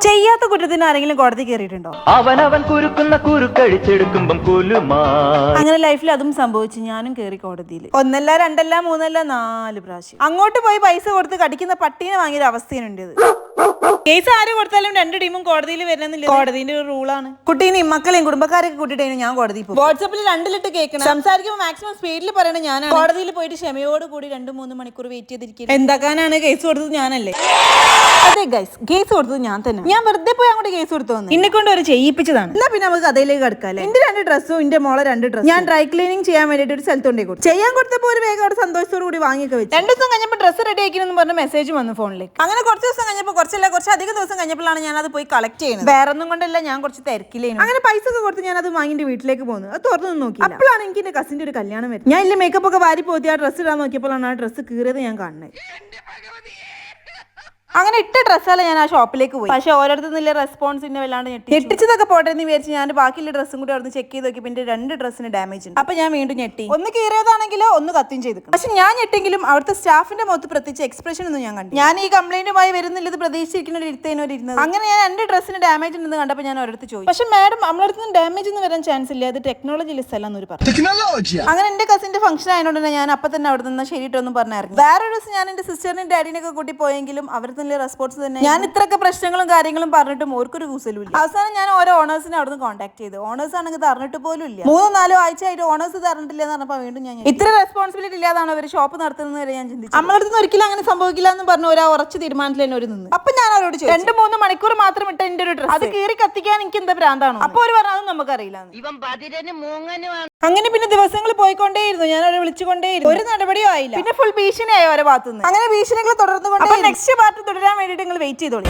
ചെയ്യാത്ത കുറ്റത്തിന് ആരെങ്കിലും കോടതി കയറിയിട്ടുണ്ടോ? അവനവൻ കുരുക്കുന്ന കുരുക്കഴിച്ചെടുക്കുമ്പം കുലുമാ. അങ്ങനെ ലൈഫിൽ അതും സംഭവിച്ചു. ഞാനും കയറി കോടതിയിൽ. ഒന്നല്ല രണ്ടല്ല മൂന്നല്ല 4 പ്രാവശ്യം. അങ്ങോട്ട് പോയി പൈസ കൊടുത്ത് കടിക്കുന്ന പട്ടീനെ വാങ്ങിയൊരു അവസ്ഥയുണ്ട്. കേസ് ആര് കൊടുത്താലും 2 ടീമും കോടതിയിൽ വരണമെന്നില്ല. കോടതിന്റെ ഒരു റൂളാണ്. കുട്ടീനെയും മക്കളെയും കുടുംബക്കാരെയൊക്കെ കൂട്ടിയിട്ടാണ് ഞാൻ കോടതിയിൽ പോകും. വാട്സാപ്പിൽ 2 ലിട്ട് കേൾക്കണം. സംസാരിക്കുമ്പോൾ മാക്സിമം സ്പീഡിൽ പറയണ ഞാനാണ്. കോടതിയിൽ പോയിട്ട് ക്ഷമയോട് കൂടി 2-3 മണിക്കൂർ വെയിറ്റ് ചെയ്തിരിക്കും. എന്താക്കാനാണ്? കേസ് കൊടുത്തത് ഞാനല്ലേ? അതെ ഗൈസ്, കേസ് കൊടുത്തത് ഞാൻ തന്നെ. ഞാൻ വെറുതെ പോയി അങ്ങോട്ട് കേസ് കൊടുത്തു വന്നു. എന്നെ കൊണ്ട് ഒരു ചെയ്യിപ്പിച്ചതാണ്. എന്നാ പിന്നെ നമുക്ക് കഥയിലേക്ക് കടക്കാല്ലേ. എന്റെ 2 ഡ്രസ്സും എന്റെ മോളെ 2 ഡ്രസ്സും ഞാൻ ഡ്രൈ ക്ലീനിങ് ചെയ്യാൻ വേണ്ടിട്ട് ഒരു സ്ഥലത്തോണ്ടേ കൊടുത്തു. ചെയ്യാൻ കൊടുത്തപ്പോൾ ഒരു വേഗം അവിടെ സന്തോഷത്തോട് കൂടി വാങ്ങിയൊക്കെ വെച്ചു. 2 ദിവസം കഴിഞ്ഞപ്പോൾ ഡ്രസ്സ് റെഡി ആക്കിയെന്ന് പറഞ്ഞ മെസ്സേജ് വന്നു ഫോണിലേക്ക്. അങ്ങനെ കുറച്ച് ദിവസം കഴിഞ്ഞപ്പോൾ കുറച്ചധികം ദിവസം കഴിഞ്ഞപ്പോഴാണ് ഞാൻ അത് പോയി കളക്ട് ചെയ്യുന്നത്. വേറെ ഒന്നും കൊണ്ടല്ല, ഞാൻ കുറച്ച് തിരക്കിലേനു. അങ്ങനെ പൈസ ഒക്കെ കൊടുത്ത് ഞാൻ അത് വാങ്ങിന്റെ വീട്ടിലേക്ക് പോകുന്നത്. അത് തുറന്നു നോക്കി. അപ്പോഴാണ് എനിക്ക് എന്റെ കസിന്റെ ഒരു കല്യാണം വരുന്നത്. ഞാൻ ഇല്ല മേക്കപ്പ് ഒക്കെ വാരി പോയി ആ ഡ്രസ്സ് ഇടാൻ നോക്കിയപ്പോഴാണ് ആ ഡ്രസ്സ് കീറിയത് ഞാൻ കാണുന്നത്. അങ്ങനെ ഇട്ട ഡ്രസ്സല്ല ഞാൻ ആ ഷോപ്പിലേക്ക് പോയി. പക്ഷെ ഓരോരുത്തരുടെ റെസ്പോൺസിന്റെ വല്ലാണ്ട് ഞെട്ടിച്ചതൊക്കെ പോട്ടെ എന്ന് വിചാരിച്ച് ഞാൻ ബാക്കിയുള്ള ഡ്രസ്സും കൂടി അവിടെ ചെക്ക് ചെയ്ത് നോക്കി. പിന്നെ 2 ഡ്രസ്സിന് ഡാമേജ് ഉണ്ട്. അപ്പൊ ഞാൻ വീണ്ടും ഞെട്ടി. ഒന്ന് കീറിയതാണെങ്കിലോ ഒന്ന് കത്തിയും ചെയ്തു. പക്ഷെ ഞാൻ ഞെട്ടെങ്കിലും അവിടുത്തെ സ്റ്റാഫിന്റെ മുഖത്ത് പ്രത്യേകിച്ച് എക്സ്പ്രഷൻ ഒന്നും ഞാൻ കണ്ടു. ഞാൻ ഈ കംപ്ലൈന്റുമായി വരുന്നില്ലത് പ്രതീക്ഷിച്ചിരിക്കുന്ന ഒരു ഇരുന്നത്. അങ്ങനെ ഞാൻ 2 ഡ്രസ്സിന് ഡാമേജ് ഉണ്ടെന്ന് കണ്ടപ്പോൾ ഞാൻ ഒരിടത്ത് ചോദിച്ചു. പക്ഷെ മാഡം നമ്മളടുത്ത് ഡാമേജ് ഒന്നും വരാൻ ചാൻസ് ഇല്ല, അത് ടെക്നോളജി ലിസ്റ്റ് അല്ല എന്നൊരു പറഞ്ഞു. അങ്ങനെ എന്റെ കസിന്റെ ഫംഗ്ഷൻ ആയതുകൊണ്ട് തന്നെ ഞാൻ അപ്പൊ തന്നെ അവിടെ നിന്ന് ശരിയിട്ടൊന്നും പറഞ്ഞായിരുന്നു. വേറൊരു ദിവസം ഞാൻ എന്റെ സിസ്റ്ററിനും ഡാഡിനെയൊക്കെ കൂട്ടി പോയെങ്കിലും അവർ റെസ്പോൺസ് തന്നെ. ഞാൻ ഇത്രയൊക്കെ പ്രശ്നങ്ങളും കാര്യങ്ങളും പറഞ്ഞിട്ടും ഓർക്കൊരു കൂസലുമില്ല. അവസാനം ഞാൻ ഓരോ ഓണേഴ്സിനെ അവിടെ നിന്ന് കോൺടാക്ട് ചെയ്തു. ഓണേഴ്സ് ആണെങ്കിൽ തറഞ്ഞിട്ട് പോലും ഇല്ല. 3-4 ആഴ്ചയായിട്ട് ഓണേഴ്സ് തറഞ്ഞിട്ടില്ല എന്ന് പറഞ്ഞപ്പോൾ വീണ്ടും ഞാൻ ഇത്ര റെസ്പോൺസിബിലിറ്റി ഇല്ലാതാണ് അവർ ഷോപ്പ് നടത്തുന്നത് വരെ ഞാൻ ചിന്തിച്ചു. നമ്മളടുത്ത് ഒരിക്കലും അങ്ങനെ സംഭവിക്കില്ല എന്ന് പറഞ്ഞു ഒരു ഉറച്ച തീരുമാനത്തിൽ തന്നെ ഒരു നിന്ന്. അപ്പൊ ഞാൻ അവരോട് 2-3 മണിക്കൂർ മാത്രം ഇട്ട എന്റെ ഒരു ഡ്രസ്സ് അത് കീറി കത്തിക്കാൻ എനിക്ക് എന്താ ഭ്രാന്താണോ? അപ്പൊ അവർ പറഞ്ഞു അത് നമുക്കറിയില്ല. അങ്ങനെ പിന്നെ ദിവസങ്ങൾ പോയിക്കൊണ്ടേയിരുന്നു. ഞാൻ അവരെ വിളിച്ചുകൊണ്ടേയിരുന്നു. ഒരു നടപടിയോ ആയില്ല. പിന്നെ ഫുൾ ഭീഷണിയായി അവരെ ഭാഗത്തുനിന്ന്. അങ്ങനെ ഭീഷണികൾ തുടർന്നുകൊണ്ട് നെക്സ്റ്റ് പാർട്ട് തുടരാൻ വേണ്ടിയിട്ട് നിങ്ങൾ വെയിറ്റ് ചെയ്തോളൂ.